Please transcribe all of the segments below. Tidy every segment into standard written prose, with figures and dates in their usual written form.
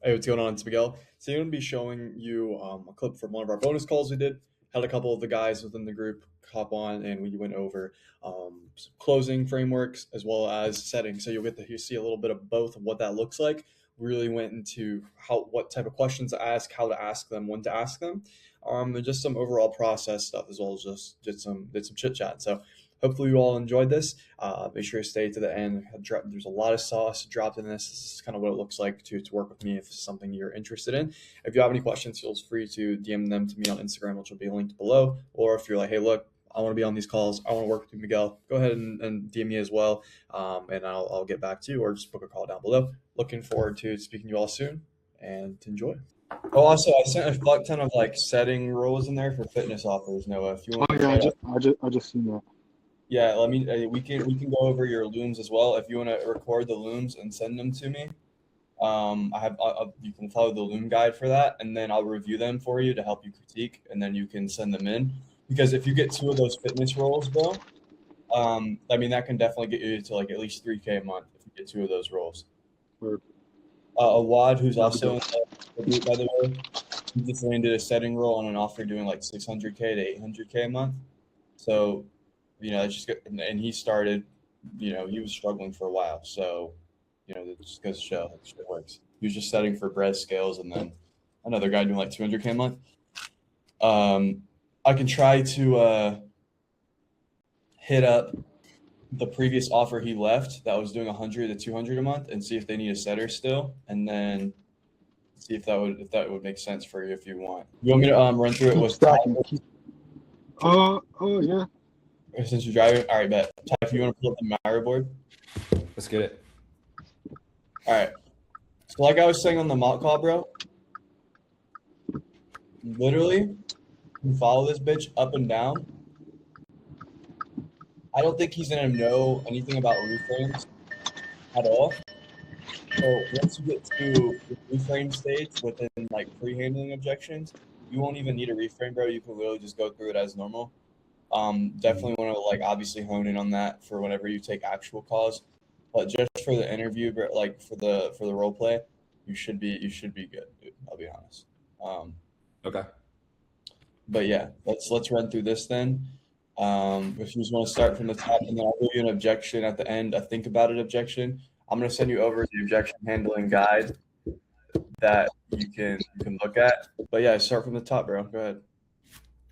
Hey, what's going on? It's Miguel. So I'm going to be showing you a clip from one of our bonus calls we did. Had a couple of the guys within the group hop on, and we went over some closing frameworks as well as settings. So you'll get to see a little bit of both of what that looks like. We really went into what type of questions to ask, how to ask them, when to ask them, and just some overall process stuff as well as just did some chit chat. So hopefully you all enjoyed this. Make sure to stay to the end. There's a lot of sauce dropped in this. This is kind of what it looks like to work with me if it's something you're interested in. If you have any questions, feel free to DM them to me on Instagram, which will be linked below. Or if you're like, hey, look, I want to be on these calls, I want to work with you, Miguel, go ahead and DM me as well, and I'll get back to you, or just book a call down below. Looking forward to speaking to you all soon, and enjoy. Oh, also, I sent a fuck ton of setting rules in there for fitness offers, Noah. If you want Oh to yeah, try I just seen that. yeah, let me. We can go over your looms as well. If you want to record the looms and send them to me, you can follow the loom guide for that, and then I'll review them for you to help you critique, and then you can send them in. Because if you get 2 of those fitness roles, bro, that can definitely get you to at least 3K a month if you get 2 of those roles. Word. Awad, who's also in the group, by the way, he just landed a setting role on an offer doing 600K to 800K a month. So, it's just good. And he started, he was struggling for a while. So, it just goes to show that shit works. He was just setting for bread scales, and then another guy doing 200K a month. I can try to hit up the previous offer he left that was doing 100 to 200 a month and see if they need a setter still, and then see if that would make sense for you if you want. You want me to run through it with stacking. Oh yeah. Since you're driving, all right, bet. If you want to pull up the Miro board, let's get it. All right. So like I was saying on the mock call, bro, literally, you follow this bitch up and down. I don't think he's gonna know anything about reframes at all. So once you get to the reframe stage within pre-handling objections, you won't even need a reframe, bro. You can literally just go through it as normal. Definitely want to obviously hone in on that for whenever you take actual calls, but just for the interview, for the role play, you should be good, dude. I'll be honest. Okay. But yeah, let's run through this then. If you just want to start from the top, and then I'll give you an objection at the end, a think about it objection. I'm gonna send you over the objection handling guide that you can look at. But yeah, start from the top, bro. Go ahead.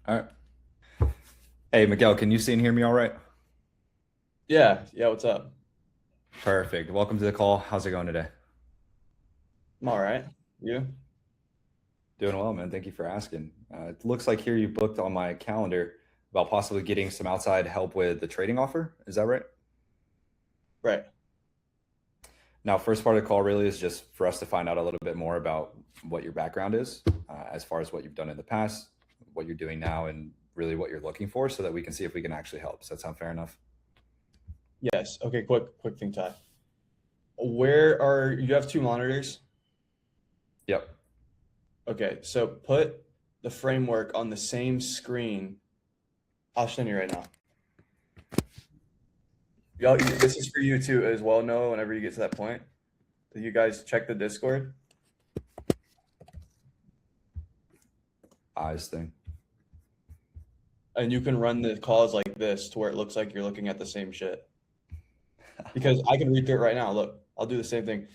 All right. Hey, Miguel, can you see and hear me all right? Yeah, what's up? Perfect. Welcome to the call. How's it going today? I'm all right. You? Doing well, man. Thank you for asking. It looks like here you booked on my calendar about possibly getting some outside help with the trading offer. Is that right? Right. Now, first part of the call really is just for us to find out a little bit more about what your background is, as far as what you've done in the past, what you're doing now, and really what you're looking for, so that we can see if we can actually help. Does that sound fair enough? Yes. Okay, quick thing, Ty. You have 2 monitors? Yep. Okay, so put the framework on the same screen. I'll show you right now. Y'all, this is for you too as well, Noah, whenever you get to that point. Do you guys check the Discord? Eyes thing. And you can run the calls like this to where it looks like you're looking at the same shit. Because I can read through it right now. Look, I'll do the same thing.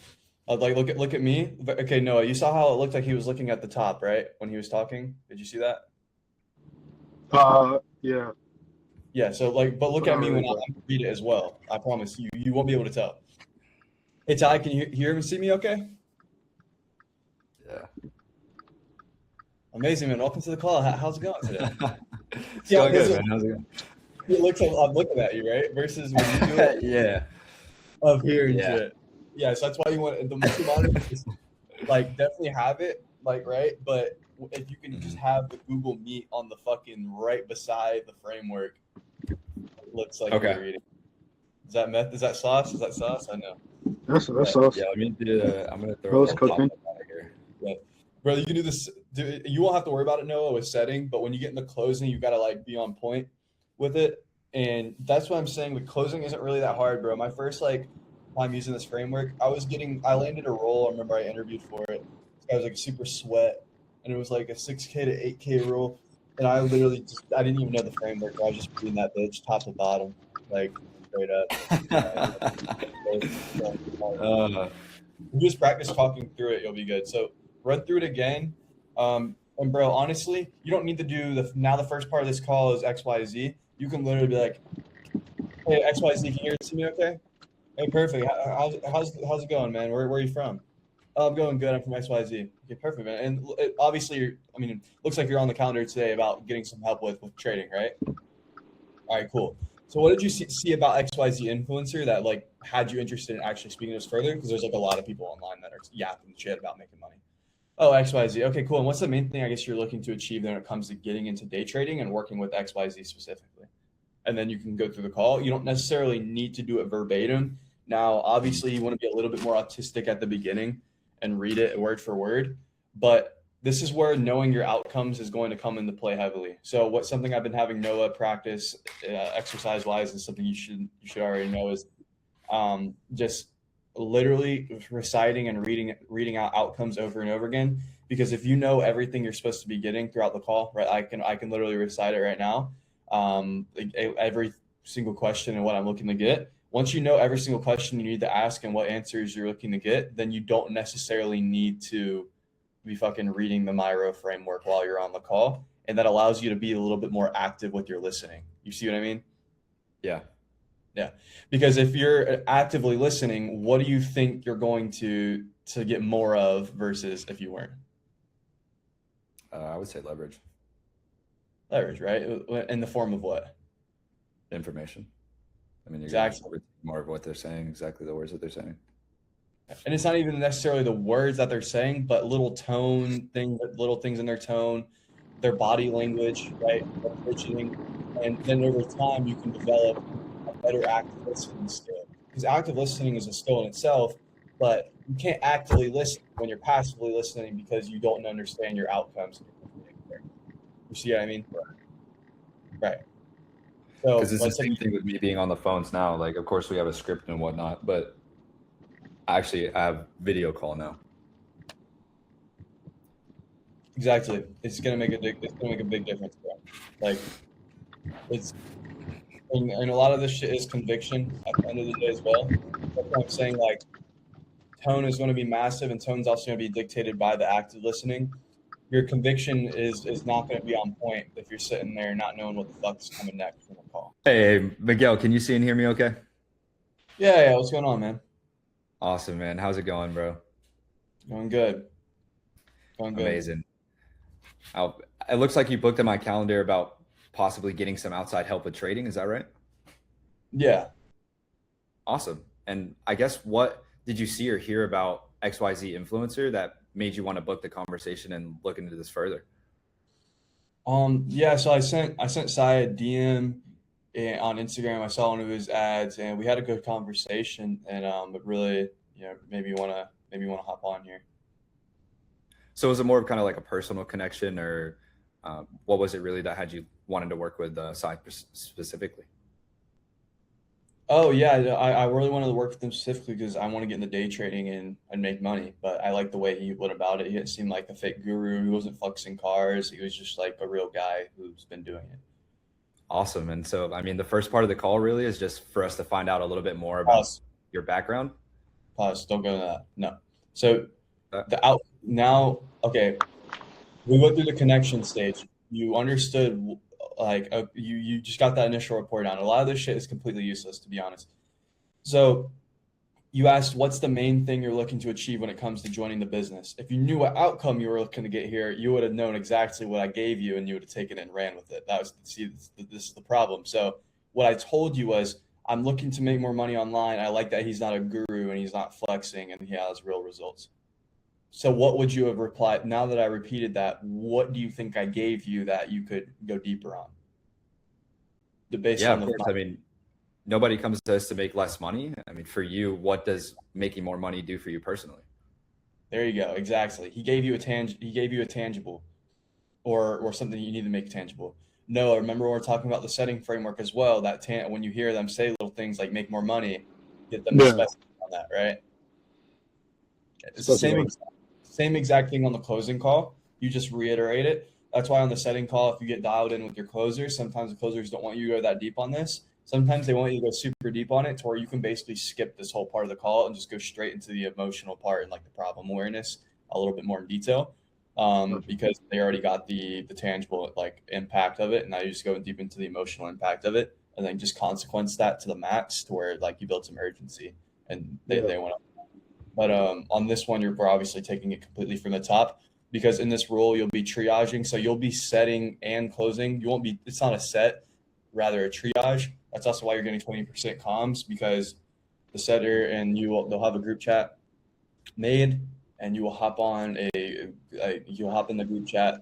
Look at me. Okay, Noah, you saw how it looked like he was looking at the top, right? When he was talking. Did you see that? Yeah. Yeah, so but look at me when I read it as well. I promise you won't be able to tell. Hey Ty, can you hear and see me okay? Yeah. Amazing, man. Welcome to the call. How's it going today? It's going good, man. How's it going? It looks like I'm looking at you, right? Versus when you do it yeah. Up here and shit. Yeah, so that's why you want the multi monitors definitely have it, right? But if you can just have the Google Meet on the fucking right beside the framework, it looks like you're reading. Is that meth? Is that sauce? Is that sauce? I know. That's sauce. Yeah, let me do. I'm gonna throw it cooking. Out of here. Yeah. Bro, you can do this. You won't have to worry about it, Noah, with setting. But when you get in the closing, you gotta be on point with it. And that's what I'm saying. The closing isn't really that hard, bro. My first time using this framework, I landed a role. I remember I interviewed for it, I was like super sweat, and it was like a 6K to 8K rule, and I literally I didn't even know the framework. I was just reading that bitch top to bottom, like straight up. Uh, You just practice talking through it, you'll be good. So run through it again. And bro, honestly, you don't need to do the first part of this call is XYZ. You can literally be like, hey, XYZ, can you see me okay? Hey, perfect. How's it going, man? Where are you from? Oh, I'm going good. I'm from XYZ. Okay, perfect, man. And obviously, it looks like you're on the calendar today about getting some help with trading, right? All right, cool. So what did you see about XYZ influencer that like had you interested in actually speaking to us further? Because there's like a lot of people online that are yapping shit about making money. Oh, XYZ. Okay, cool. And what's the main thing I guess you're looking to achieve when it comes to getting into day trading and working with XYZ specifically? And then you can go through the call. You don't necessarily need to do it verbatim. Now, obviously, you want to be a little bit more autistic at the beginning and read it word for word, but this is where knowing your outcomes is going to come into play heavily. So what's something I've been having Noah practice exercise wise, and something you should already know is just literally reciting and reading out outcomes over and over again. Because if you know everything you're supposed to be getting throughout the call, right? I can literally recite it right now. Like every single question and what I'm looking to get. Once you know every single question you need to ask and what answers you're looking to get, then you don't necessarily need to be fucking reading the Miro framework while you're on the call. And that allows you to be a little bit more active with your listening. You see what I mean? yeah. Yeah. Because if you're actively listening, what do you think you're going to get more of versus if you weren't? I would say leverage. Leverage, right? In the form of what? Information. I mean, you're Exactly. going to more of what they're saying, exactly the words that they're saying. And it's not even necessarily the words that they're saying, but little things in their tone, their body language, right? Their positioning. And then over time, you can develop a better active listening skill. Because active listening is a skill in itself, but you can't actively listen when you're passively listening because you don't understand your outcomes. You see what I mean? Right. So Because it's the same thing with me being on the phones now. Like, of course, we have a script and whatnot, but actually, I have video call now. Exactly. It's gonna make a big difference, bro. Like it's and a lot of this shit is conviction at the end of the day as well. That's why I'm saying like tone is going to be massive, and tone's also going to be dictated by the active listening. Your conviction is not going to be on point if you're sitting there not knowing what the fuck is coming next from the call. Hey, Miguel, can you see and hear me okay? Yeah. What's going on, man? Awesome, man. How's it going, bro? Going good. Amazing. It looks like you booked in my calendar about possibly getting some outside help with trading. Is that right? Yeah. Awesome. And I guess what did you see or hear about XYZ influencer that made you want to book the conversation and look into this further? Yeah, so I sent Sai a DM on Instagram. I saw one of his ads, and we had a good conversation. And it really, maybe you wanna hop on here. So was it more of kind of like a personal connection, or what was it really that had you wanted to work with Sai specifically? Oh yeah, I really wanted to work with him specifically because I want to get into day trading and make money. But I like the way he went about it. He didn't seem like a fake guru. He wasn't flexing cars. He was just like a real guy who's been doing it. Awesome. And so, I mean, the first part of the call really is just for us to find out a little bit more about your background. Pause. Don't go to that. No. So okay. We went through the connection stage. You understood, like you just got that initial report down. A lot of this shit is completely useless, to be honest. So you asked, what's the main thing you're looking to achieve when it comes to joining the business? If you knew what outcome you were looking to get here, you would have known exactly what I gave you, and you would have taken it and ran with it. This is the problem. So what I told you was, I'm looking to make more money online. I like that he's not a guru and he's not flexing and he has real results. So what would you have replied? Now that I repeated that, what do you think I gave you that you could go deeper on? Of course. I mean, nobody comes to us to make less money. I mean, for you, what does making more money do for you personally? There you go. Exactly. He gave you a tangible, or something you need to make tangible. No, remember when we're talking about the setting framework as well. That when you hear them say little things like make more money, get them to specify on that, right? It's the same Same exact thing on the closing call. You just reiterate it. That's why on the setting call, if you get dialed in with your closers, sometimes the closers don't want you to go that deep on this. Sometimes they want you to go super deep on it to where you can basically skip this whole part of the call and just go straight into the emotional part and like the problem awareness a little bit more in detail. Because they already got the tangible like impact of it, and now you just go deep into the emotional impact of it, and then just consequence that to the max to where like you build some urgency and they want to. But on this one, we're obviously taking it completely from the top, because in this role you'll be triaging, so you'll be setting and closing. You won't be. It's not a set, rather a triage. That's also why you're getting 20% comms, because the setter and they'll have a group chat made, and you will hop on you'll hop in the group chat.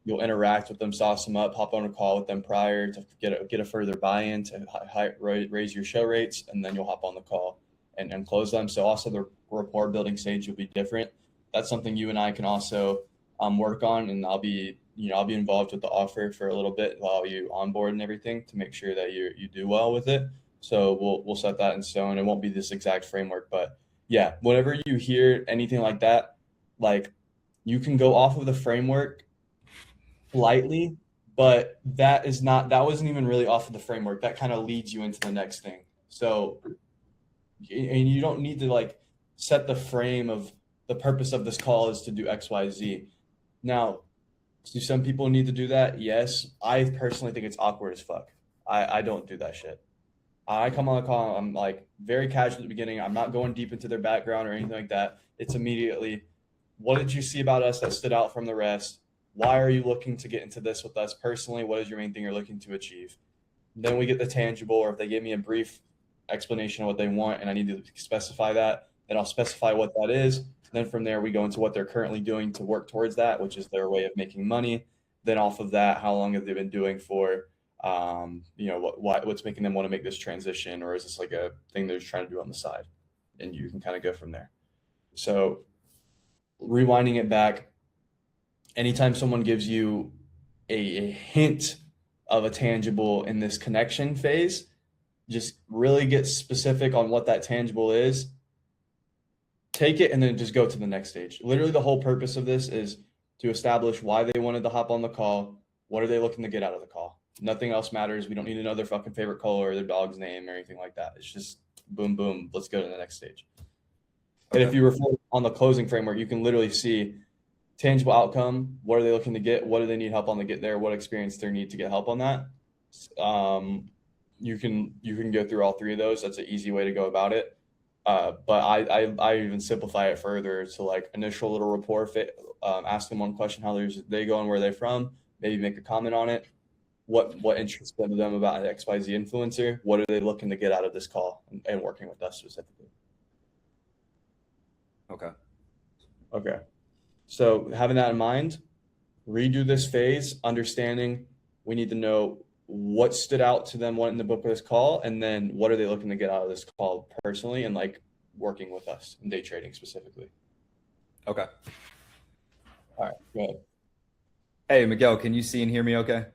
You'll interact with them, sauce them up, hop on a call with them prior to get a further buy-in to raise your show rates, and then you'll hop on the call and close them. So also the rapport building stage will be different. That's something you and I can also work on, and I'll be involved with the offer for a little bit while you onboard and everything to make sure that you do well with it. So we'll set that in stone. It won't be this exact framework, but yeah, whenever you hear anything like that, like you can go off of the framework lightly, but that wasn't even really off of the framework. That kind of leads you into the next thing. So, and you don't need to like set the frame of the purpose of this call is to do X, Y, Z. Now, do some people need to do that? Yes. I personally think it's awkward as fuck. I don't do that shit. I come on the call, I'm like very casual at the beginning. I'm not going deep into their background or anything like that. It's immediately, what did you see about us that stood out from the rest? Why are you looking to get into this with us personally? What is your main thing you're looking to achieve? Then we get the tangible, or if they give me a brief explanation of what they want and I need to specify that, then I'll specify what that is. Then from there, we go into what they're currently doing to work towards that, which is their way of making money. Then off of that, how long have they been doing for? What's making them want to make this transition, or is this like a thing they're just trying to do on the side? And you can kind of go from there. So rewinding it back, anytime someone gives you a hint of a tangible in this connection phase, just really get specific on what that tangible is. Take it and then just go to the next stage. Literally the whole purpose of this is to establish why they wanted to hop on the call. What are they looking to get out of the call? Nothing else matters. We don't need to know their fucking favorite color or their dog's name or anything like that. It's just boom, boom. Let's go to the next stage. Okay. And if you refer on the closing framework, you can literally see tangible outcome. What are they looking to get? What do they need help on to get there? What experience they need to get help on that? You can go through all three of those. That's an easy way to go about it. But I even simplify it further to like initial little rapport fit. Ask them one question, how they going, where they're from, maybe make a comment on it. What interests them about an XYZ influencer? What are they looking to get out of this call and working with us specifically? Okay. So having that in mind, redo this phase, understanding we need to know what stood out to them wanting to book this call, and then what are they looking to get out of this call personally and like working with us in day trading specifically. Okay. All right, go ahead. Hey, Miguel, can you see and hear me okay?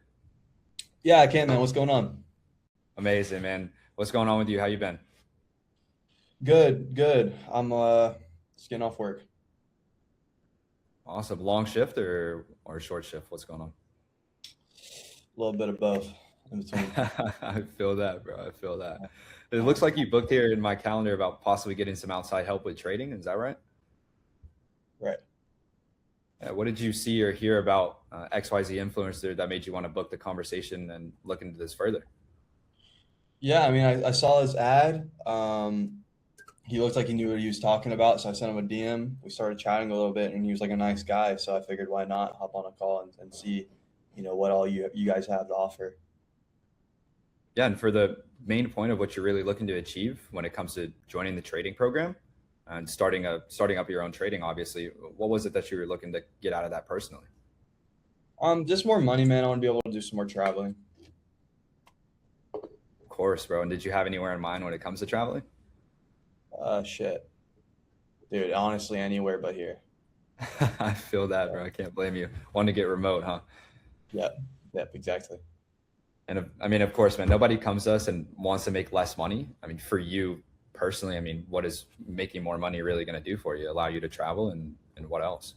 Yeah, I can, man. What's going on? Amazing, man. What's going on with you? How you been? Good. I'm just getting off work. Awesome. Long shift or short shift? What's going on? A little bit of both in between. I feel that, bro. I feel that. It looks like you booked here in my calendar about possibly getting some outside help with trading. Is that right? Right. What did you see or hear about XYZ influencer that made you want to book the conversation and look into this further? Yeah, I mean, I saw his ad. He looked like he knew what he was talking about, so I sent him a DM. We started chatting a little bit, and he was like a nice guy, so I figured why not hop on a call and see, what all you guys have to offer. Yeah, and for the main point of what you're really looking to achieve when it comes to joining the trading program and starting up your own trading, obviously, what was it that you were looking to get out of that personally? Just more money, man. I want to be able to do some more traveling. Of course, bro. And did you have anywhere in mind when it comes to traveling? Shit. Dude, honestly, anywhere but here. I feel that, bro. I can't blame you. Want to get remote, huh? Yep, exactly. And I mean, of course, man, nobody comes to us and wants to make less money. I mean, for you personally, I mean, what is making more money really going to do for you? Allow you to travel and what else?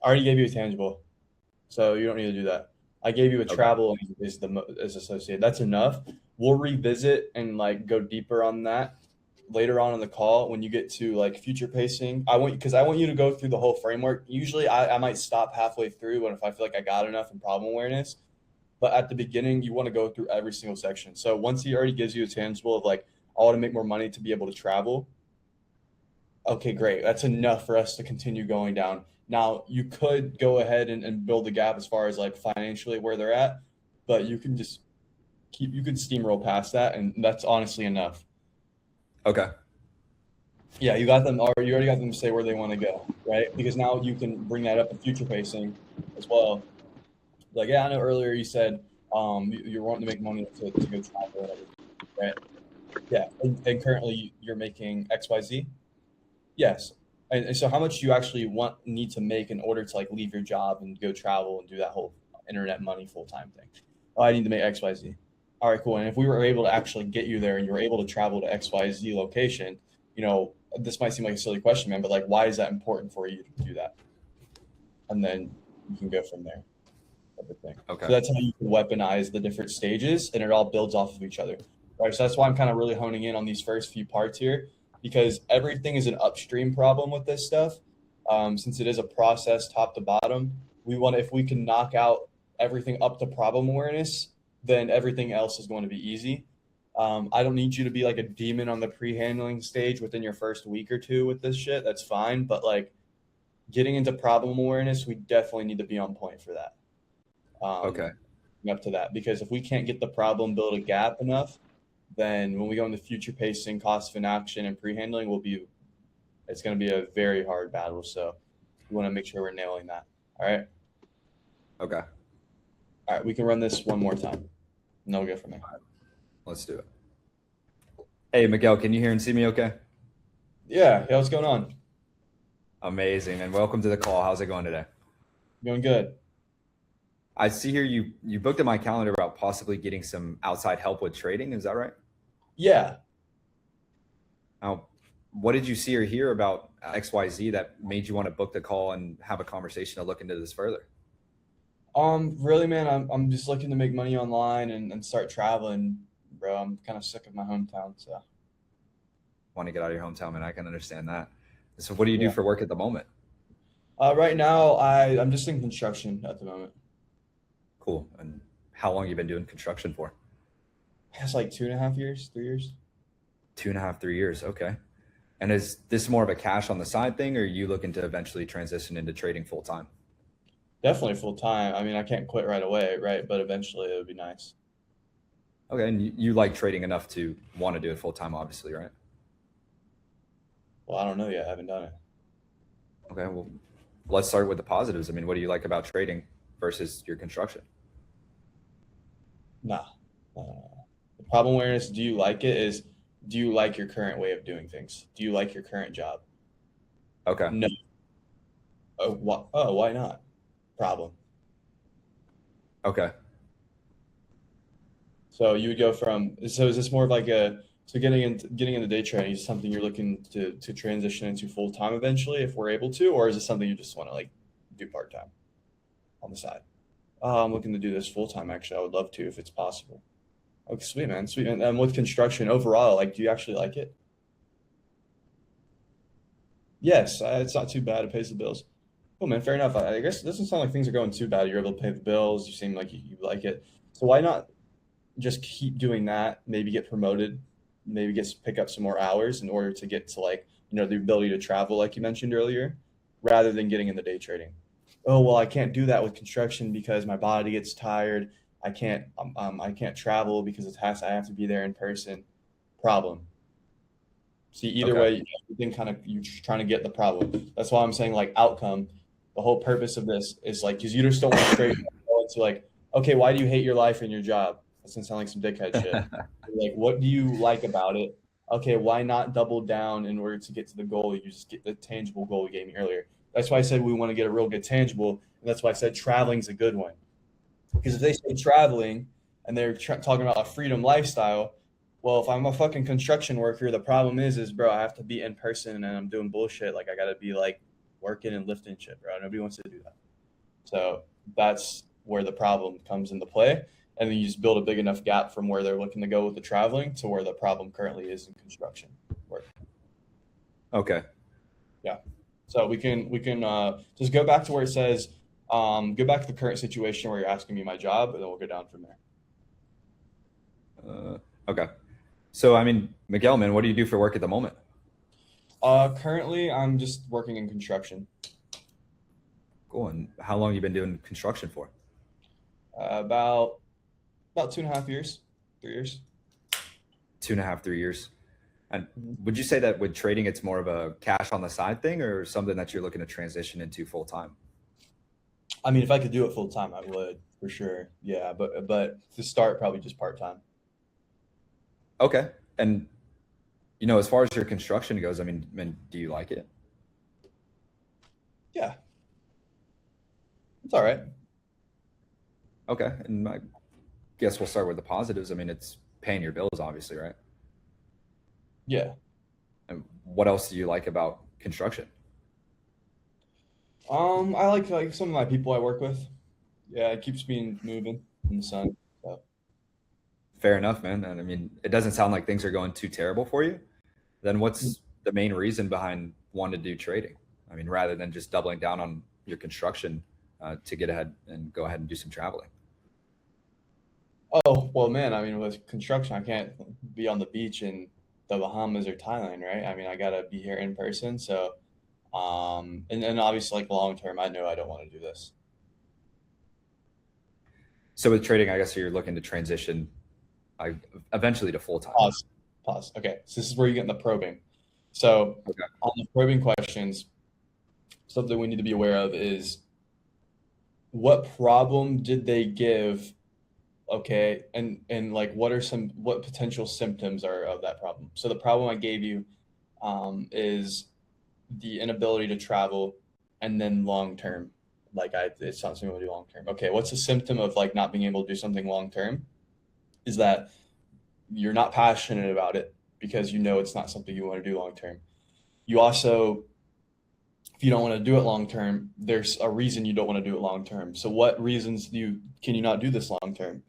I already gave you a tangible, so you don't need to do that. I gave you a Okay. travel is associated. That's enough. We'll revisit and like go deeper on that later on in the call when you get to like future pacing. I want you to go through the whole framework. Usually I might stop halfway through when if I feel like I got enough in problem awareness. But at the beginning, you want to go through every single section. So once he already gives you a tangible of like, I want to make more money to be able to travel. Okay, great. That's enough for us to continue going down. Now you could go ahead and build the gap as far as like financially where they're at, but you can just you can steamroll past that, and that's honestly enough. Okay. Yeah, you got them, or you already got them to say where they want to go, right? Because now you can bring that up in future pacing as well. Like, yeah, I know earlier you said you're wanting to make money to go travel, and everything, right? Yeah, and currently you're making XYZ. Yes. And so how much do you actually need to make in order to like leave your job and go travel and do that whole internet money full-time thing? Oh, I need to make XYZ. All right, cool. And if we were able to actually get you there and you were able to travel to XYZ location, this might seem like a silly question, man, but like, why is that important for you to do that? And then you can go from there. Everything. Okay. So that's how you can weaponize the different stages, and it all builds off of each other. Right. So that's why I'm kind of really honing in on these first few parts here, because everything is an upstream problem with this stuff. Since it is a process top to bottom, if we can knock out everything up to problem awareness, then everything else is going to be easy. I don't need you to be like a demon on the pre-handling stage within your first week or two with this shit. That's fine. But like getting into problem awareness, we definitely need to be on point for that. Okay. Up to that, because if we can't get the problem, build a gap enough, then when we go into future pacing, cost of inaction, and pre-handling, it's going to be a very hard battle. So we want to make sure we're nailing that. All right. Okay. All right. We can run this one more time. And then we'll go from there. Let's do it. Hey, Miguel, can you hear and see me okay? Yeah. What's going on? Amazing. And welcome to the call. How's it going today? Going good. I see here you booked in my calendar about possibly getting some outside help with trading. Is that right? Yeah. Now, what did you see or hear about XYZ that made you want to book the call and have a conversation to look into this further? Really, man, I'm just looking to make money online and start traveling, bro. I'm kind of sick of my hometown, so. Want to get out of your hometown, man. I can understand that. So what do you do for work at the moment? Right now, I'm just in construction at the moment. Cool. And how long you been doing construction for? It's like 2.5 years, 3 years. 2.5, 3 years. Okay. And is this more of a cash on the side thing, or are you looking to eventually transition into trading full time? Definitely full time. I mean, I can't quit right away, right? But eventually it would be nice. Okay. And you like trading enough to want to do it full time, obviously, right? Well, I don't know yet. I haven't done it. Okay. Well, let's start with the positives. I mean, what do you like about trading versus your construction? Nah. The problem awareness, do you like it? Do you like your current way of doing things? Do you like your current job? Okay. No. Why not? Problem. Okay. So you would go so is this more of like getting into day trading is something you're looking to transition into full time eventually if we're able to, or is it something you just want to like do part time on the side? I'm looking to do this full time. Actually, I would love to if it's possible. Okay, sweet man, sweet man. And with construction overall, like, do you actually like it? Yes, it's not too bad. It pays the bills. Cool, man. Fair enough. I guess it doesn't sound like things are going too bad. You're able to pay the bills. You seem like you like it. So why not just keep doing that? Maybe get promoted. Maybe pick up some more hours in order to get to like the ability to travel, like you mentioned earlier, rather than getting into day trading. Oh well, I can't do that with construction because my body gets tired. I can't travel because I have to be there in person. Problem. See, either way, everything kind of you're trying to get the problem. That's why I'm saying like outcome. The whole purpose of this is like because you just don't want to straight go into like, okay, why do you hate your life and your job? That doesn't sound like some dickhead shit. Like, what do you like about it? Okay, why not double down in order to get to the goal? You just get the tangible goal you gave me earlier. That's why I said we want to get a real good tangible, and that's why I said traveling's a good one. Because if they say traveling and they're talking about a freedom lifestyle, well, if I'm a fucking construction worker, the problem is, bro, I have to be in person and I'm doing bullshit. Like, I got to be like working and lifting shit, bro. Nobody wants to do that. So that's where the problem comes into play. And then you just build a big enough gap from where they're looking to go with the traveling to where the problem currently is in construction work. Okay. Yeah. So we can just go back to where it says, go back to the current situation where you're asking me my job, and then we'll go down from there. Okay. So, I mean, Miguel, man, what do you do for work at the moment? Currently, I'm just working in construction. Cool. And how long you been doing construction for? About 2.5 years, 3 years. 2.5, 3 years. And would you say that with trading, it's more of a cash on the side thing or something that you're looking to transition into full time? I mean, if I could do it full time, I would for sure. Yeah, but to start, probably just part time. Okay. And, as far as your construction goes, I mean, do you like it? Yeah, it's all right. Okay. And I guess we'll start with the positives. I mean, it's paying your bills, obviously, right? Yeah. And what else do you like about construction? I like some of my people I work with. Yeah, it keeps me moving in the sun. So. Fair enough, man. And I mean, it doesn't sound like things are going too terrible for you. Then what's the main reason behind wanting to do trading? I mean, rather than just doubling down on your construction to get ahead and go ahead and do some traveling. Oh, well, man, I mean, with construction, I can't be on the beach in the Bahamas or Thailand, right? I mean, I gotta be here in person. So, and obviously, like long term, I know I don't want to do this. So with trading, I guess you're looking to transition eventually to full time. Pause. Okay, so this is where you get in the probing. So Okay. on the probing questions, something we need to be aware of is what problem did they give? Okay, and like what potential symptoms are of that problem? So the problem I gave you is the inability to travel, and then long term, it's not something we do long term. Okay, what's a symptom of like not being able to do something long term? Is that you're not passionate about it because it's not something you want to do long term. You also, if you don't want to do it long term, there's a reason you don't want to do it long term. So what reasons can you not do this long term?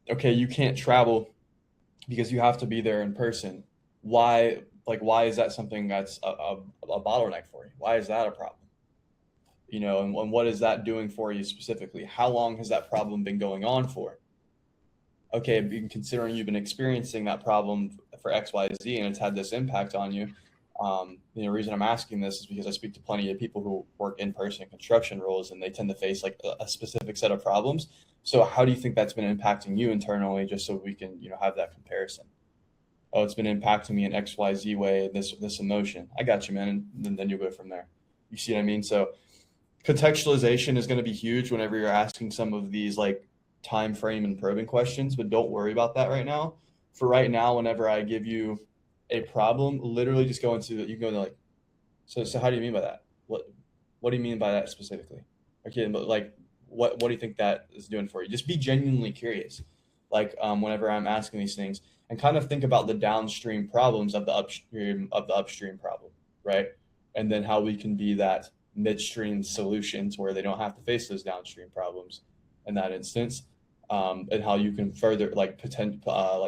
Okay, you can't travel because you have to be there in person. Why is that something that's a bottleneck for you? Why is that a problem? And what is that doing for you specifically? How long has that problem been going on for? Okay, considering you've been experiencing that problem for X, Y, Z, and it's had this impact on you. The reason I'm asking this is because I speak to plenty of people who work in person in construction roles, and they tend to face like a specific set of problems. So how do you think that's been impacting you internally, just so we can, have that comparison? Oh, it's been impacting me in X, Y, Z way, this emotion. I got you, man. And then you'll go from there. You see what I mean? So contextualization is going to be huge whenever you're asking some of these like time frame and probing questions, but don't worry about that right now. For right now, whenever I give you a problem, literally just go into it. You can go into like, so how do you mean by that? What do you mean by that specifically? Okay, but like, what do you think that is doing for you? Just be genuinely curious. Like, whenever I'm asking these things, and kind of think about the downstream problems of the upstream problem, right? And then how we can be that midstream solutions where they don't have to face those downstream problems in that instance. And how you can further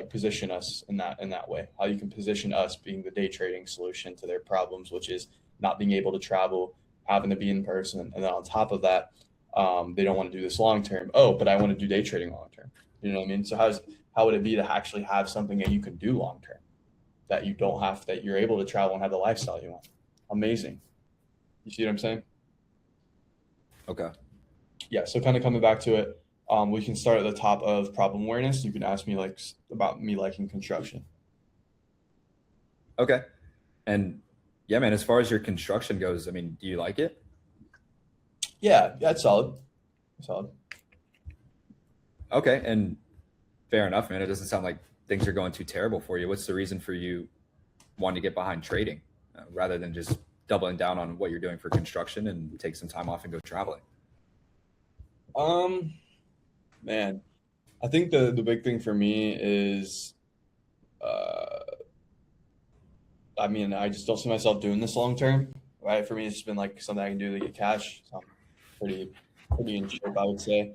position us in that way. How you can position us being the day trading solution to their problems, which is not being able to travel, having to be in person, and then on top of that, they don't want to do this long term. Oh, but I want to do day trading long term. You know what I mean? So how would it be to actually have something that you can do long term, that you don't have, that you're able to travel and have the lifestyle you want? Amazing. You see what I'm saying? Okay. Yeah. So kind of coming back to it. We can start at the top of problem awareness. You can ask me about me liking construction. Okay. And yeah, man, as far as your construction goes, I mean, do you like it? Yeah, it's solid. Solid. Okay. And fair enough, man. It doesn't sound like things are going too terrible for you. What's the reason for you wanting to get behind trading rather than just doubling down on what you're doing for construction and take some time off and go traveling? Man, I think the big thing for me is, I mean, I just don't see myself doing this long term. right? For me, it's just been like something I can do to get cash. So I'm pretty in shape, I would say.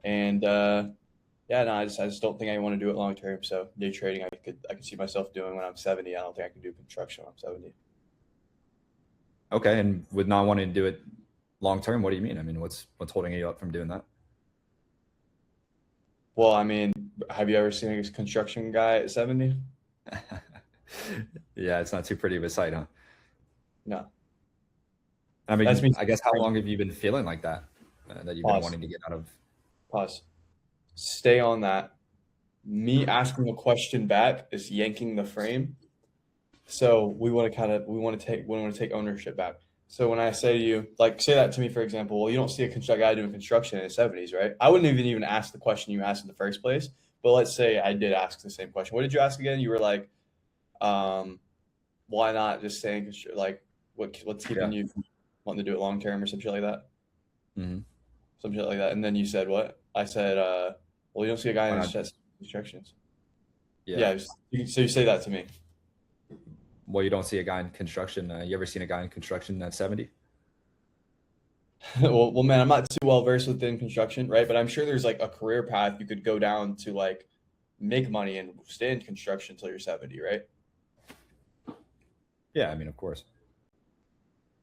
And yeah, no, I just don't think I want to do it long term. So day trading, I could see myself doing when I'm 70. I don't think I can do construction when I'm 70. Okay, and with not wanting to do it long term, what do you mean? I mean, what's holding you up from doing that? Well, I mean, have you ever seen a construction guy at 70? Yeah, it's not too pretty of a sight, huh? No. I mean, That's me. I guess how long have you been feeling like that? That you've been Pause. wanting to get out of? Pause. Stay on that. Me asking a question back is yanking the frame. So we want to take ownership back. So when I say to you, like, say that to me, for example, well, you don't see a guy doing construction in his 70s, right? I wouldn't even ask the question you asked in the first place. But let's say I did ask the same question. What did you ask again? You were like, why not just stay in construction? Like, what's keeping you from wanting to do it long term or some shit like that? Mm-hmm. Some shit like that. And then you said what? I said, well, you don't see a guy in his constructions. Yeah. So you say that to me. Well, you don't see a guy in construction. You ever seen a guy in construction at 70? well, man, I'm not too well versed within construction, right? But I'm sure there's like a career path you could go down to like make money and stay in construction until you're 70, right? Yeah, I mean, of course.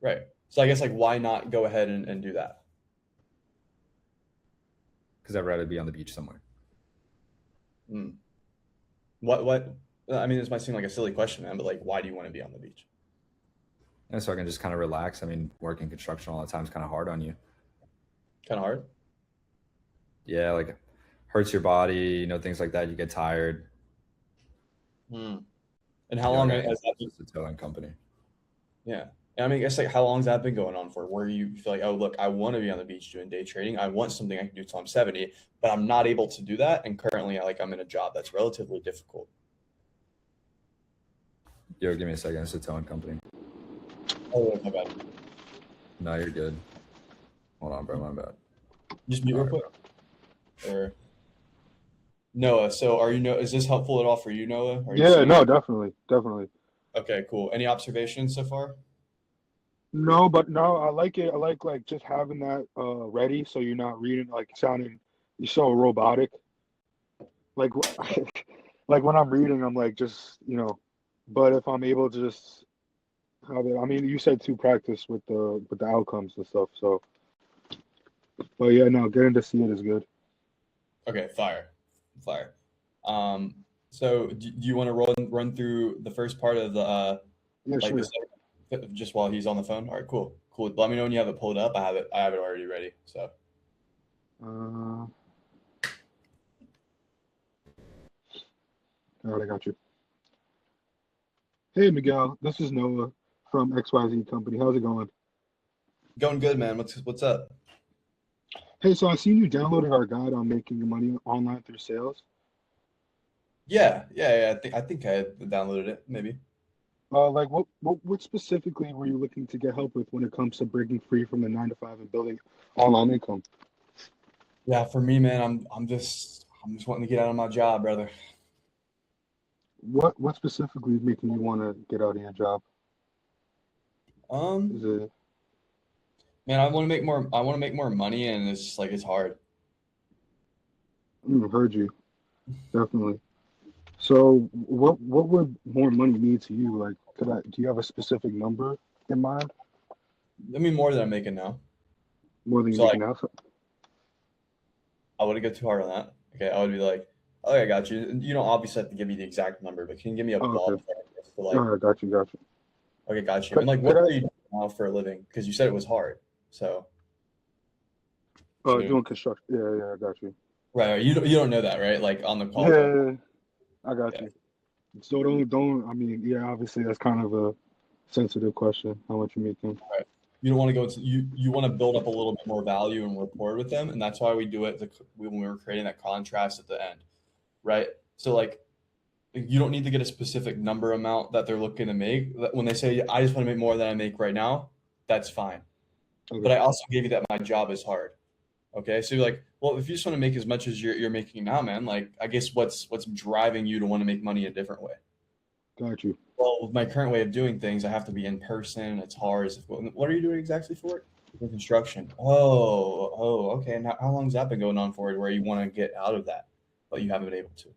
Right. So I guess like why not go ahead and do that? Because I'd rather be on the beach somewhere. What? I mean, this might seem like a silly question, man, but like, why do you want to be on the beach? And so I can just kind of relax. I mean, working construction all the time is kind of hard on you. Kind of hard. Yeah, like hurts your body, you know, things like that. You get tired. And how long has that been? It's a towing company. Yeah. I mean, I guess like how long has that been going on for? Where you feel like, oh, look, I want to be on the beach doing day trading. I want something I can do till I'm 70, but I'm not able to do that. And currently, I'm in a job that's relatively difficult. Yo, give me a second. It's a towing company. Oh, my bad. No, you're good. Hold on, bro. My bad. Just mute real quick. Or Noah. So is this helpful at all for you, Noah? Yeah, no, definitely. Okay, cool. Any observations so far? No, but no, I like it. I like just having that ready, so you're not reading like sounding you're so robotic. Like like when I'm reading, I'm like just But if I'm able to just have it, I mean, you said to practice with the outcomes and stuff. So, but yeah, no, getting to see it is good. Okay, fire. So do you want to run through the first part of the Yeah, sure. just while he's on the phone? All right, cool. Let me know when you have it pulled up. I have it already ready. So. All right, I got you. Hey, Miguel, this is Noah from XYZ Company. How's it going? Going good, man. What's up? Hey, so I seen you downloaded our guide on making money online through sales. Yeah. I think I downloaded it, maybe. Like what specifically were you looking to get help with when it comes to breaking free from the 9 to 5 and building online income? Yeah, for me, man, I'm just wanting to get out of my job, brother. What specifically is making you want to get out of your job? Is it? Man, I want to make more money, and it's just like it's hard. Heard you, definitely. So, what would more money mean to you? Like, do you have a specific number in mind? I mean, more than I'm making now. More than you're making now? I wouldn't go too hard on that. Okay, I would be like, okay, I got you. You don't obviously have to give me the exact number, but can you give me a ballpark? Okay. All right, got you. Okay, got you. And like, what are you doing now for a living? Because you said it was hard. So. Doing construction. Yeah, I got you. Right. You don't know that, right? Like on the call. Yeah, I got you. So don't. I mean, yeah, obviously that's kind of a sensitive question. How much you making? Right. You don't want to go into you want to build up a little bit more value and rapport with them, and that's why we do it when we were creating that contrast at the end, right? So like, you don't need to get a specific number amount that they're looking to make. When they say I just want to make more than I make right now, that's fine. Okay. But I also gave you that my job is hard. Okay, so you're like, well, if you just want to make as much as you're making now, man, like I guess what's driving you to want to make money a different way? Got you. Well, with my current way of doing things, I have to be in person. It's hard. What are you doing exactly for it? For construction. Okay. And how long has that been going on for it where you want to get out of that, but you haven't been able to?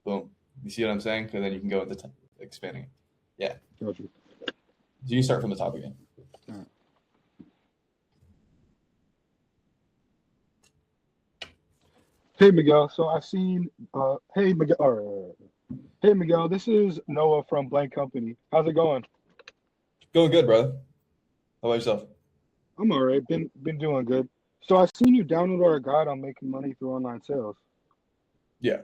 Boom. You see what I'm saying? Because then you can go into expanding it. Yeah. Got you. So you can start from the top again. Hey Miguel, so I've seen. Hey Miguel. Hey Miguel, this is Noah from Blank Company. How's it going? Going good, brother. How about yourself? I'm all right. Been doing good. So I've seen you download our guide on making money through online sales. Yeah.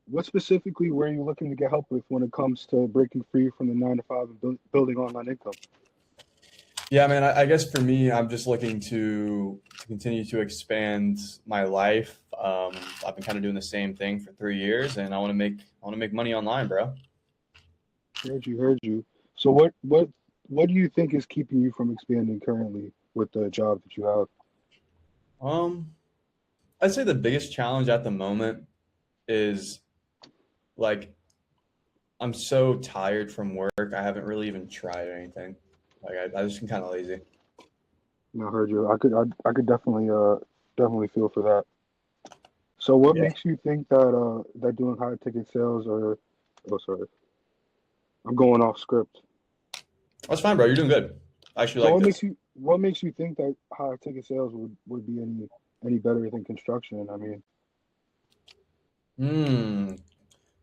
What specifically were you looking to get help with when it comes to breaking free from the 9 to 5 and building online income? Yeah, man. I guess for me, I'm just looking to continue to expand my life. I've been kind of doing the same thing for 3 years, and I want to make money online, bro. Heard you. So what do you think is keeping you from expanding currently with the job that you have? Um, I'd say the biggest challenge at the moment is like I'm so tired from work. I haven't really even tried anything. Like I just been kind of lazy. I heard you. I could definitely feel for that. So what Yeah, makes you think that that doing high ticket sales or oh sorry, I'm going off script. that's fine, bro. You're doing good. I actually So like this. what makes you think that high ticket sales would be any better than construction? I mean, Hmm.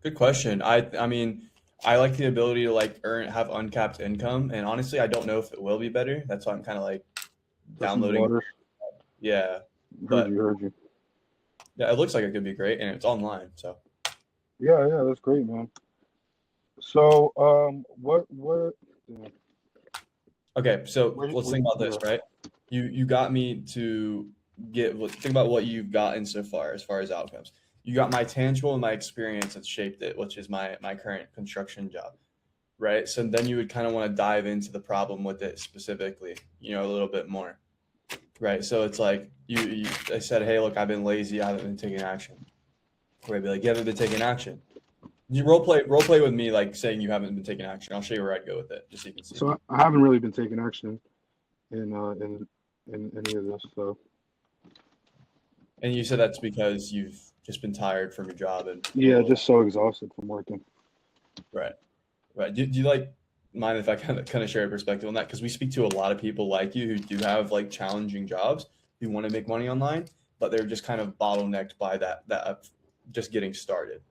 Good question. I mean, I like the ability to like have uncapped income, and honestly, I don't know if it will be better. That's why I'm kind of like testing the downloading. waters. Yeah, Heard but you, heard you. yeah, it looks like it could be great, and it's online. So Yeah, that's great, man. So what yeah, okay, so let's what think about this, yeah. right? You got me to think about what you've gotten so far as outcomes. You got my tangible and my experience that shaped it, which is my current construction job, right? So then you would kind of want to dive into the problem with it specifically, a little bit more, right? So it's like I said, hey, look, I've been lazy, I haven't been taking action. Or I'd be like, you haven't been taking action. You role play with me, like saying you haven't been taking action. I'll show you where I'd go with it, just so you can see. So I haven't really been taking action in any of this. So And you said that's because you've just been tired from your job and a yeah, little, just so exhausted from working. right, right. Do you like mind if I kind of share a perspective on that? Because we speak to a lot of people like you who do have like challenging jobs who want to make money online, but they're just kind of bottlenecked by that just getting started.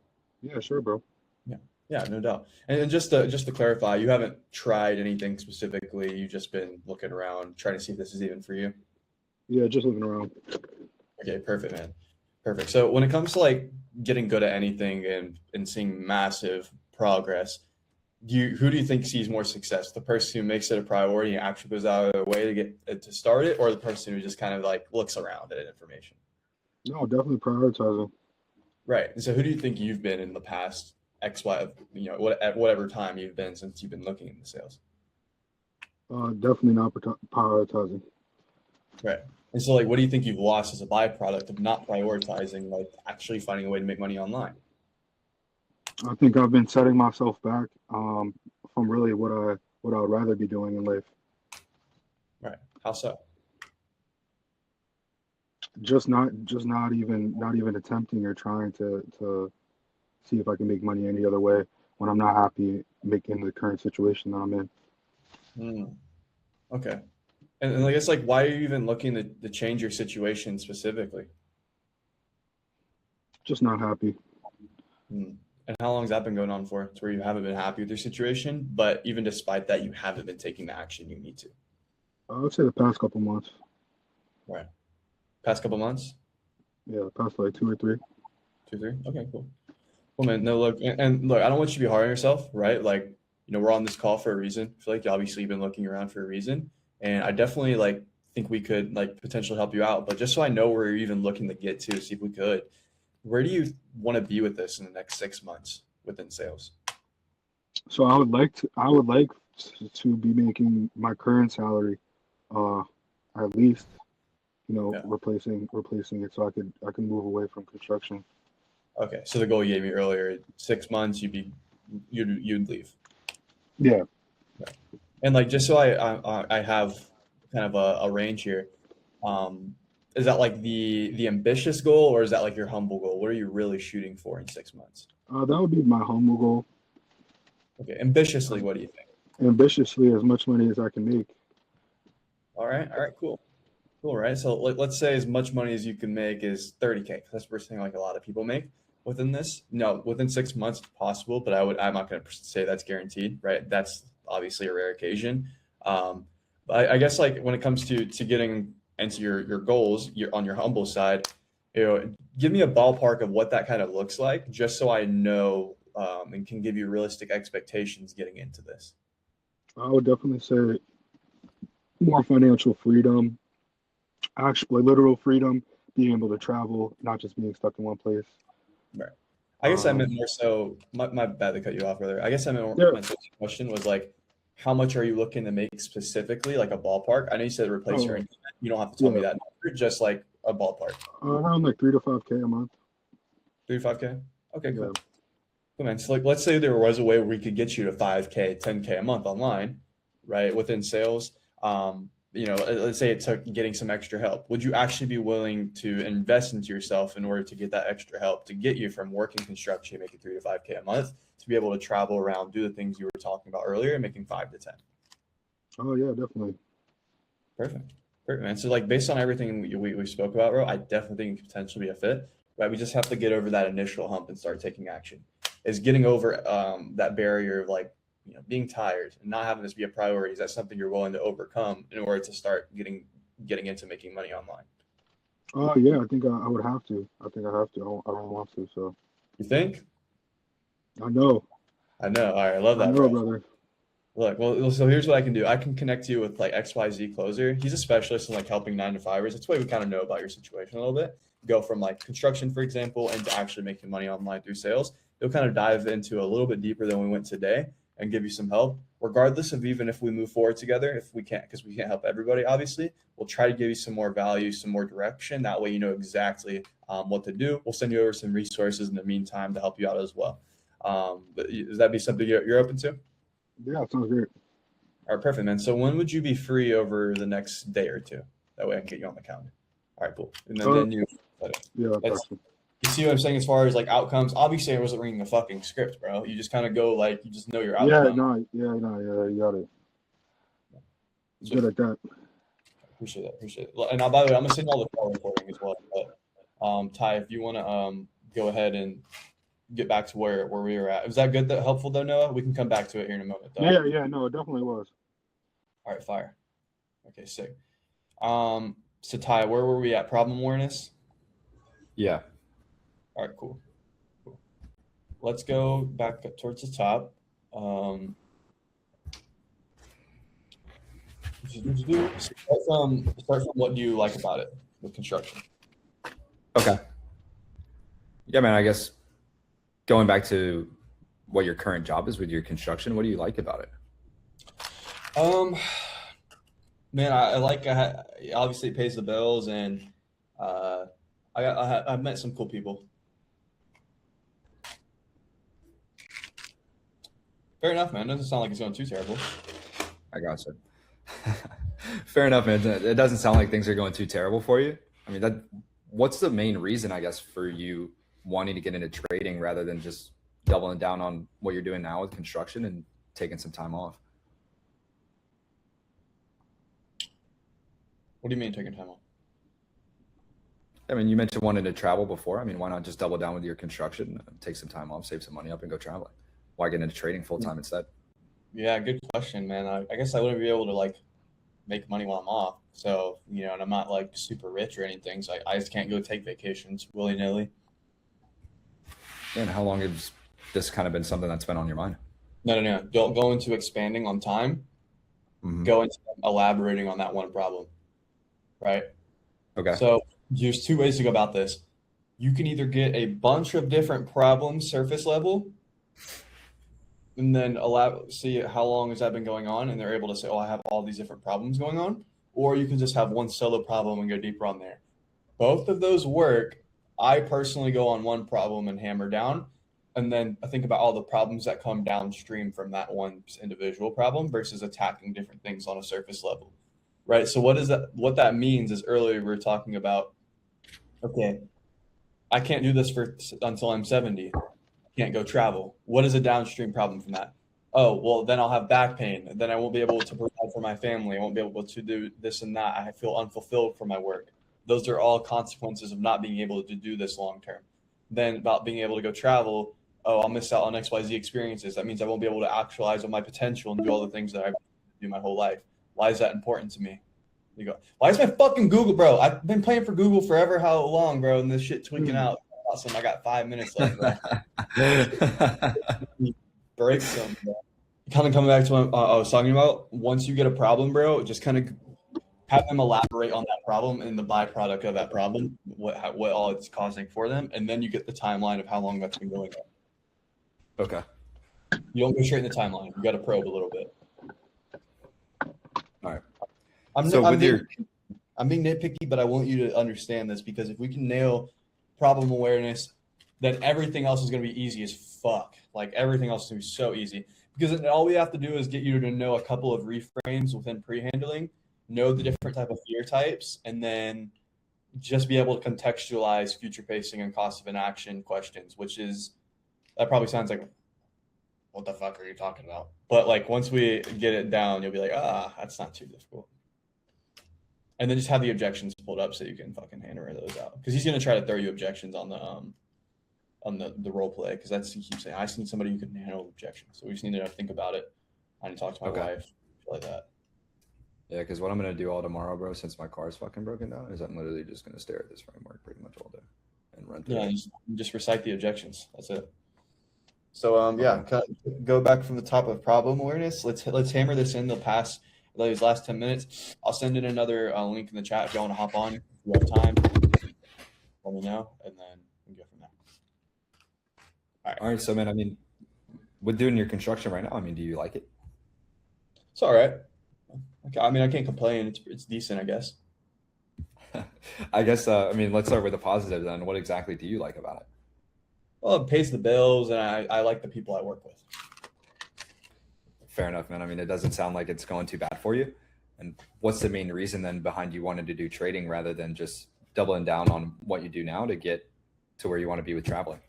Yeah, sure, bro. Yeah, yeah, no doubt. And just to clarify, you haven't tried anything specifically. You've just been looking around, trying to see if this is even for you. Yeah, just looking around. Okay, perfect, man. Perfect. So when it comes to like getting good at anything and seeing massive progress, who do you think sees more success? The person who makes it a priority and actually goes out of their way to get it to start it, or the person who just kind of like looks around at information? No, definitely prioritizing. Right. And so who do you think you've been in the past X, Y, at whatever time you've been since you've been looking into sales? Definitely not prioritizing. Right. And so like what do you think you've lost as a byproduct of not prioritizing, like actually finding a way to make money online? I think I've been setting myself back from really what I would rather be doing in life. Right. How so? Just not even attempting or trying to see if I can make money any other way when I'm not happy making the current situation that I'm in. Hmm. Okay. And I guess like why are you even looking to change your situation specifically? Just not happy. Hmm. And how long has that been going on for? It's where you haven't been happy with your situation, but even despite that, you haven't been taking the action you need to. I would say the past couple months. Right. Past couple months? Yeah, the past like 2 or 3. 2, 3? Okay, cool. Well, man, no, look, and look, I don't want you to be hard on yourself, right? Like, we're on this call for a reason. I feel like obviously you've been looking around for a reason. And I definitely like think we could like potentially help you out. But just so I know where you're even looking to get to, see if we could, where do you want to be with this in the next 6 months within sales? So I would like to be making my current salary, uh, at least, Yeah. replacing it so I can move away from construction. Okay. So the goal you gave me earlier, 6 months, you'd be you'd leave. Yeah. And like just so I have kind of a range here, is that like the ambitious goal, or is that like your humble goal? What are you really shooting for in 6 months? That would be my humble goal. Okay, ambitiously, what do you think? Ambitiously, as much money as I can make. All right, cool, right? So let's say as much money as you can make is 30K. That's the first thing like a lot of people make within this. No, within 6 months it's possible, but I'm not going to say that's guaranteed, right? That's obviously a rare occasion. But I guess like when it comes to getting into your goals, you're on your humble side, give me a ballpark of what that kind of looks like, just so I know and can give you realistic expectations getting into this. I would definitely say more financial freedom, actually literal freedom, being able to travel, not just being stuck in one place. Right. I guess I meant more so, my bad to cut you off, brother. I guess I meant Yeah. my question was like, how much are you looking to make specifically, like a ballpark? I know you said replace your income. You don't have to tell me that number, just like a ballpark. Around like 3 to 5K a month. 3 to 5K? Okay, cool. Yeah. Cool, man. So like, let's say there was a way where we could get you to 5K, 10K a month online, right, within sales. Let's say it took getting some extra help. Would you actually be willing to invest into yourself in order to get that extra help to get you from working construction, making 3 to 5K a month, to be able to travel around, do the things you were talking about earlier, and making 5 to 10? Oh yeah, definitely. Perfect, man. So like based on everything we spoke about, bro, I definitely think it could potentially be a fit. Right, we just have to get over that initial hump and start taking action. Is getting over that barrier of like, being tired and not having this be a priority. Is that something you're willing to overcome in order to start getting into making money online? Oh yeah, I think I would have to. I think I have to. I don't want to. So. You think? I know. All right, I love that, I know, brother. Look, well, so here's what I can do. I can connect you with like XYZ Closer. He's a specialist in like helping 9-to-5ers. That's why we kind of know about your situation a little bit. Go from like construction, for example, into actually making money online through sales. He'll kind of dive into a little bit deeper than we went today and give you some help, regardless of even if we move forward together. If we can't, because we can't help everybody, obviously, we'll try to give you some more value, some more direction. That way, you know exactly what to do. We'll send you over some resources in the meantime to help you out as well. Does that be something you're open to? Yeah, it sounds great. All right, perfect, man. So when would you be free over the next day or two? That way I can get you on the calendar. All right, cool. And then you. Yeah, you see what I'm saying as far as like outcomes? Obviously, I wasn't reading a fucking script, bro. You just kind of go like you just know your outcome. Yeah, you got it. So, good at that. Appreciate it. And by the way, I'm gonna send all the call recording as well. But Ty, if you want to go ahead and get back to where we were at, was that good? That helpful though, Noah? We can come back to it here in a moment. Though. Yeah, no, it definitely was. All right, fire. Okay, sick. So Ty, where were we at? Problem awareness. Yeah. All right, cool. Let's go back up towards the top. Start from what do you like about it with construction? Okay. Yeah, man, I guess going back to what your current job is with your construction, what do you like about it? Man, I like, obviously it pays the bills, and I've met some cool people. Fair enough, man. Doesn't sound like it's going too terrible. I gotcha. Fair enough, man. It doesn't sound like things are going too terrible for you. I mean, what's the main reason, I guess, for you wanting to get into trading rather than just doubling down on what you're doing now with construction and taking some time off? What do you mean taking time off? I mean, you mentioned wanting to travel before. I mean, why not just double down with your construction, take some time off, save some money up, and go traveling? Why get into trading full time instead? Yeah, good question, man. I guess I wouldn't be able to like make money while I'm off. So, and I'm not like super rich or anything. So I just can't go take vacations willy nilly. And how long has this kind of been something that's been on your mind? No. Don't go into expanding on time. Mm-hmm. Go into elaborating on that one problem. Right? Okay. So there's two ways to go about this. You can either get a bunch of different problems surface level and then see how long has that been going on, and they're able to say, I have all these different problems going on. Or you can just have one solo problem and go deeper on there. Both of those work. I personally go on one problem and hammer down. and then I think about all the problems that come downstream from that one individual problem versus attacking different things on a surface level, right? So what that means is earlier we were talking about, okay, I can't do this until I'm 70. I can't go travel. What is a downstream problem from that? Oh, well, then I'll have back pain. Then I won't be able to provide for my family. I won't be able to do this and that. I feel unfulfilled for my work. Those are all consequences of not being able to do this long term. Then about being able to go travel, oh, I'll miss out on XYZ experiences. That means I won't be able to actualize on my potential and do all the things that I've do my whole life. Why is that important to me? You go, why is my fucking Google, bro? I've been playing for Google forever, how long, bro? And this shit tweaking out. Awesome. I got 5 minutes left, bro. Break some, bro. Kind of coming back to what I was talking about. Once you get a problem, bro, just kind of have them elaborate on that problem and the byproduct of that problem, what all it's causing for them, and then you get the timeline of how long that's been going on. Okay. You don't go straight in the timeline. You got to probe a little bit. All right. I'm being nitpicky, but I want you to understand this, because if we can nail problem awareness, then everything else is going to be easy as fuck. Like everything else is going to be so easy, because all we have to do is get you to know a couple of reframes within pre-handling, know the different type of fear types, and then just be able to contextualize future pacing and cost of inaction questions, which is, that probably sounds like, what the fuck are you talking about? But like once we get it down, you'll be like, that's not too difficult. And then just have the objections pulled up so you can fucking hammer those out. Because he's gonna try to throw you objections on the role play, because that's, he keeps saying, I just need somebody who can handle objections. So we just need to think about it. I need to talk to my wife, like that. Yeah, because what I'm gonna do all tomorrow, bro, since my car's fucking broken down, is I'm literally just gonna stare at this framework pretty much all day and run through it. Just recite the objections. That's it. So go back from the top of problem awareness. Let's hammer this in. They'll pass these last 10 minutes. I'll send in another link in the chat if you want to hop on. If you have time, let me know, and then we can go from there. All right. So, man, I mean, with doing your construction right now, I mean, do you like it? It's all right. Okay. I mean, I can't complain. It's decent, I guess. I guess, I mean, let's start with the positive then. What exactly do you like about it? Well, it pays the bills, and I like the people I work with. Fair enough, man. I mean, it doesn't sound like it's going too bad for you. And what's the main reason then behind you wanting to do trading rather than just doubling down on what you do now to get to where you want to be with traveling?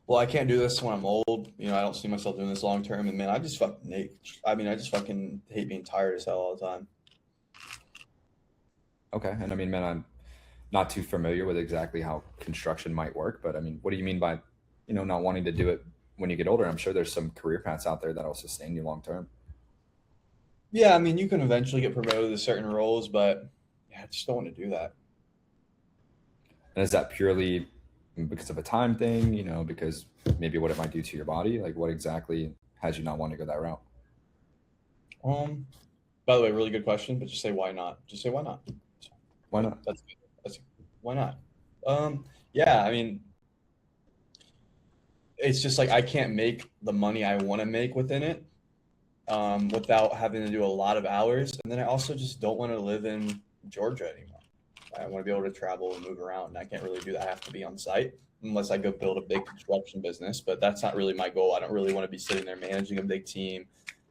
Well, I can't do this when I'm old. You know, I don't see myself doing this long term. And man, I just fucking hate being tired as hell all the time. Okay. And I mean, man, I'm not too familiar with exactly how construction might work, but I mean, what do you mean by, you know, not wanting to do it when you get older? I'm sure there's some career paths out there that'll sustain you long term. Yeah, I mean, you can eventually get promoted to certain roles, but yeah, I just don't want to do that. And is that purely because of a time thing, you know, because maybe what it might do to your body? Like, what exactly has you not want to go that route? By the way, really good question, but just say why not? Just say why not. Why not? That's why not? Yeah, I mean, it's just like I can't make the money I want to make within it without having to do a lot of hours. And then I also just don't want to live in Georgia anymore. I want to be able to travel and move around, and I can't really do that. I have to be on site unless I go build a big construction business, but that's not really my goal. I don't really want to be sitting there managing a big team,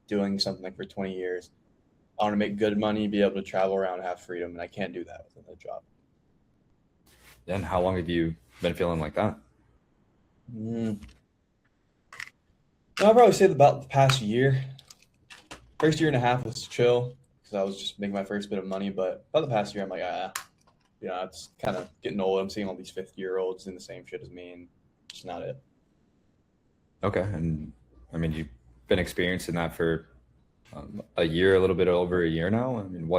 doing something for 20 years. I want to make good money, be able to travel around, and have freedom, and I can't do that within a job. And how long have you been feeling like that? I'll probably say about the past year. First year and a half was chill because I was just making my first bit of money, but about the past year, I'm like, you know, it's kind of getting old. I'm seeing all these 50-year-olds doing the same shit as me, and it's not it. Okay. And I mean, you've been experiencing that for a year, a little bit over a year now. I mean,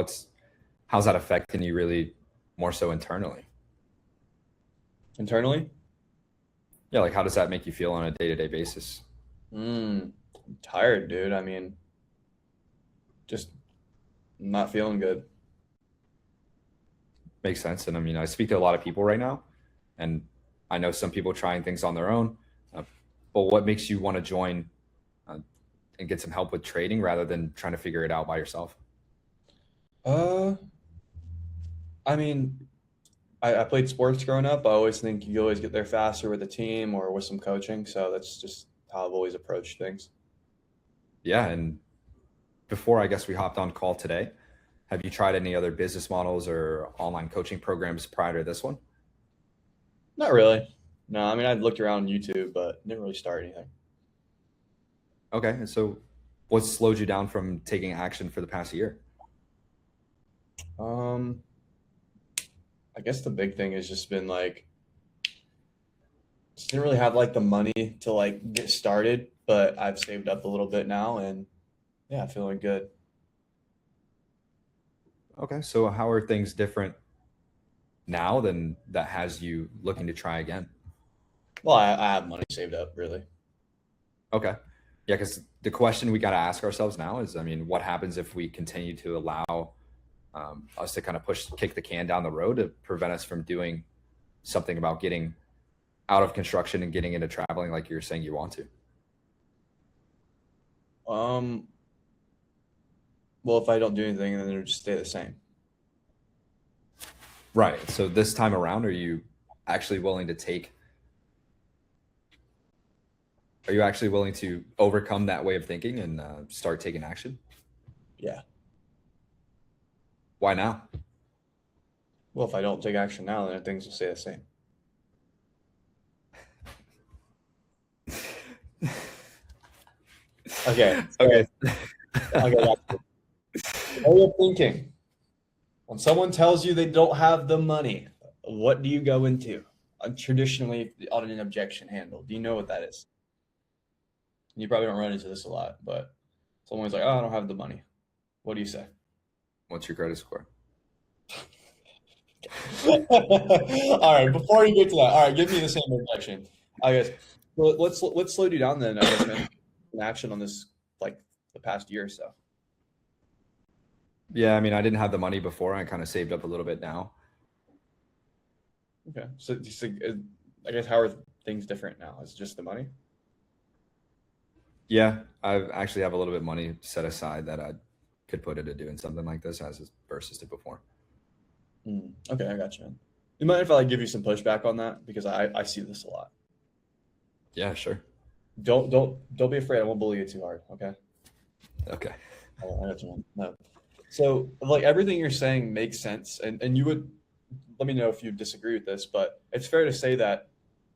how's that affecting you really more so internally? Internally? Yeah. Like, how does that make you feel on a day-to-day basis? I'm tired, dude. I mean, just not feeling good. Makes sense. And I mean, I speak to a lot of people right now, and I know some people trying things on their own, but what makes you want to join and get some help with trading rather than trying to figure it out by yourself? I mean, I played sports growing up. I always think you always get there faster with a team or with some coaching. So that's just how I've always approached things. Yeah, and before I guess we hopped on call today, have you tried any other business models or online coaching programs prior to this one? Not really. No, I mean, I've looked around YouTube, but didn't really start anything. Okay, and so what slowed you down from taking action for the past year? I guess the big thing has just been like, just didn't really have like the money to like get started, but I've saved up a little bit now and yeah, feeling good. Okay, so how are things different now than that has you looking to try again? Well, I have money saved up, really. Okay. Yeah, because the question we got to ask ourselves now is, I mean, what happens if we continue to allow us to kind of kick the can down the road to prevent us from doing something about getting out of construction and getting into traveling like you're saying you want to? Well, if I don't do anything, then it'll just stay the same. Right. So this time around, are you actually willing to overcome that way of thinking and start taking action? Yeah. Why now? Well, if I don't take action now, then things will stay the same. Okay. Okay. Okay. What are you thinking? When someone tells you they don't have the money, what do you go into? Traditionally, on an objection handle. Do you know what that is? You probably don't run into this a lot, but someone's like, "Oh, I don't have the money." What do you say? What's your credit score? All right, before you get to that, all right, give me the same objection. I guess well, let's slow you down then. I guess, man, in action on this like the past year or so. Yeah, I mean, I didn't have the money before. I kind of saved up a little bit now. Okay, so I guess how are things different now? Is it just the money? Yeah, I actually have a little bit of money set aside that I could put into doing something like this versus to before. Okay, I got you, man. You mind if I like give you some pushback on that because I see this a lot. Yeah, sure. Don't be afraid. I won't bully you too hard. Okay. Okay. I got you, man. No. So like everything you're saying makes sense, and you would let me know if you disagree with this, but it's fair to say that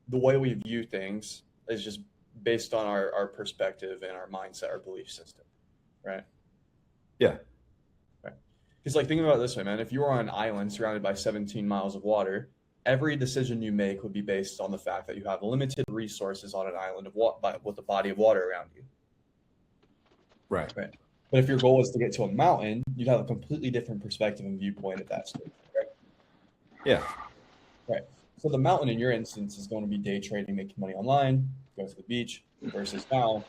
the way we view things is just based on our perspective and our mindset, our belief system, right? Yeah. Right. Because like think about it this way, man. If you were on an island surrounded by 17 miles of water, every decision you make would be based on the fact that you have limited resources on an island with a body of water around you. Right. Right. But if your goal is to get to a mountain, you'd have a completely different perspective and viewpoint at that stage, right? Yeah. Right. So the mountain in your instance is going to be day trading, making money online, go to the beach, versus now,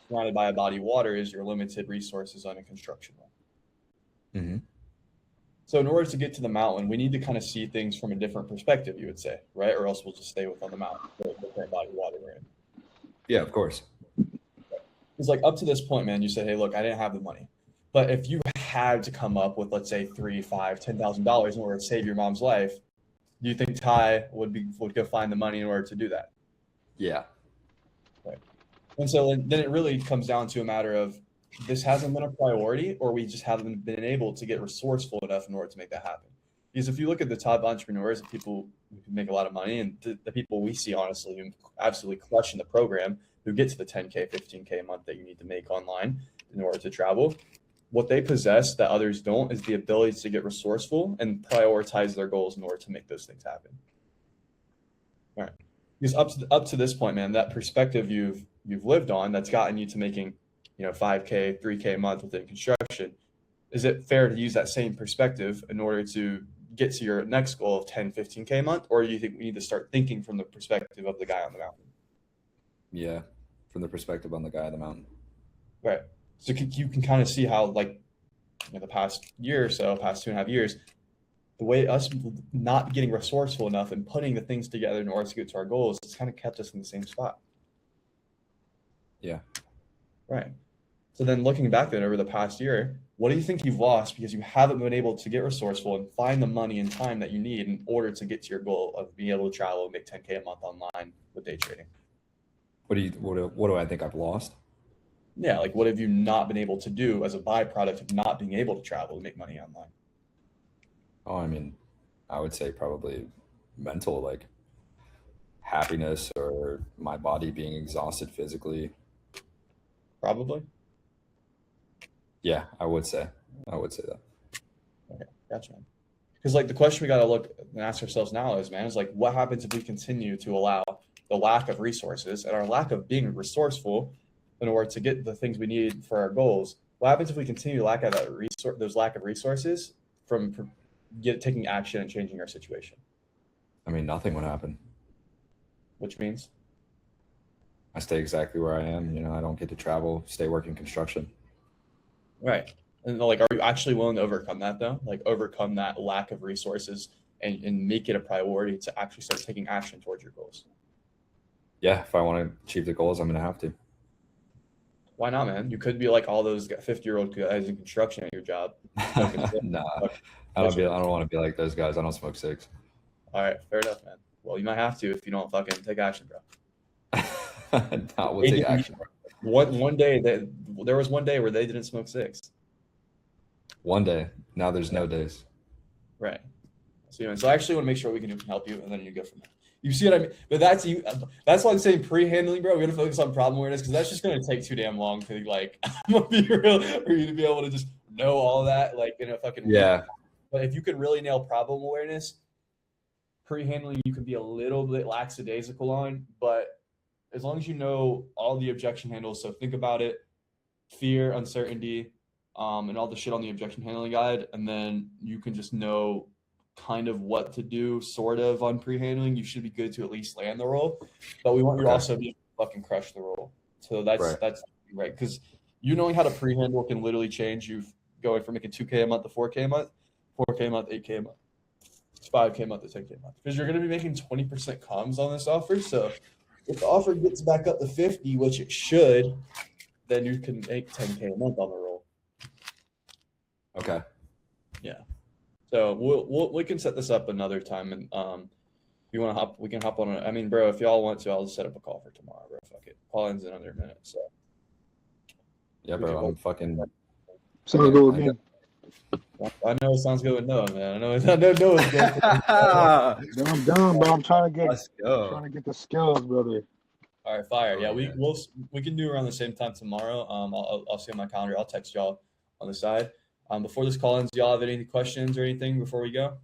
surrounded by a body of water is your limited resources on a construction line. Mm-hmm. So in order to get to the mountain, we need to kind of see things from a different perspective, you would say, right? Or else we'll just stay on the mountain, the current body of water we're in. Yeah, of course. It's like up to this point, man, you said, hey, look, I didn't have the money. But if you had to come up with, let's say, $3,000, $5,000, $10,000 in order to save your mom's life, do you think Ty would go find the money in order to do that? Yeah. Right. And so then it really comes down to a matter of this hasn't been a priority, or we just haven't been able to get resourceful enough in order to make that happen. Because if you look at the top entrepreneurs, the people who make a lot of money, and the people we see, honestly, who absolutely crush in the program, who get to the 10K, 15K a month that you need to make online in order to travel, what they possess that others don't is the ability to get resourceful and prioritize their goals in order to make those things happen. All right. Because up to this point, man, that perspective you've lived on that's gotten you to making, 5K, 3K a month within construction, is it fair to use that same perspective in order to get to your next goal of 10, 15K a month? Or do you think we need to start thinking from the perspective of the guy on the mountain? Yeah. From the perspective on the guy on the mountain. Right. So you can kind of see how, like, the past year or so, past 2.5 years, the way us not getting resourceful enough and putting the things together in order to get to our goals, it's kind of kept us in the same spot. Yeah. Right. So then looking back then over the past year, what do you think you've lost because you haven't been able to get resourceful and find the money and time that you need in order to get to your goal of being able to travel and make 10K a month online with day trading? What do I think I've lost? Yeah, like what have you not been able to do as a byproduct of not being able to travel and make money online? Oh, I mean, I would say probably mental, like happiness, or my body being exhausted physically. Probably. Yeah, I would say that. Okay, gotcha. Because like the question we got to look and ask ourselves now is, man, is like what happens if we continue to allow the lack of resources and our lack of being resourceful in order to get the things we need for our goals? What happens if we continue to lack of those lack of resources from taking action and changing our situation? I mean, nothing would happen. Which means I stay exactly where I am. You know, I don't get to travel, stay working construction. right. And like, are you actually willing to overcome that though? Like overcome that lack of resources and make it a priority to actually start taking action towards your goals? Yeah, if I want to achieve the goals, I'm going to have to. Why not, man? You could be like all those 50-year-old guys in construction at your job. Nah, I don't want to be like those guys. I don't smoke cigs. All right, fair enough, man. Well, you might have to if you don't fucking take action, bro. Nah, we'll take action. One day there was one day where they didn't smoke cigs. One day. Now there's no days. Right. So I actually want to make sure we can help you, and then you go from there. You see what I mean? But that's you. That's why I'm saying pre-handling, bro. We got to focus on problem awareness because that's just gonna take too damn long to like. I'm gonna be real for you to be able to just know all that like in a fucking Yeah. But if you can really nail problem awareness, pre-handling you can be a little bit lackadaisical on, but as long as you know all the objection handles, so think about it, fear, uncertainty, and all the shit on the objection handling guide, and then you can just know kind of what to do sort of on pre-handling, you should be good to at least land the roll. But we want you to also be able to fucking crush the roll. So that's right. Because you knowing how to pre-handle can literally change you going from making 2K a month to 4K a month, 4K a month, 8K a month, 5K a month to 10K a month. Because you're going to be making 20% comms on this offer. So if the offer gets back up to 50, which it should, then you can make 10K a month on the roll. Okay. Yeah. So we can set this up another time, and if you want to hop, we can hop on it. I mean, bro, if y'all want to, I'll just set up a call for tomorrow, bro. Fuck it. Call ends in under a minute. So Yeah, bro. I'm fucking. Sounds good with me. I know it sounds good with Noah, man. I know it's good. I'm done, bro. I'm trying to get Let's go. the skills, brother. All right, fire. Oh, Yeah, yeah. we can do around the same time tomorrow. I'll see on my calendar. I'll text y'all on the side. Before this call ends, do y'all have any questions or anything before we go?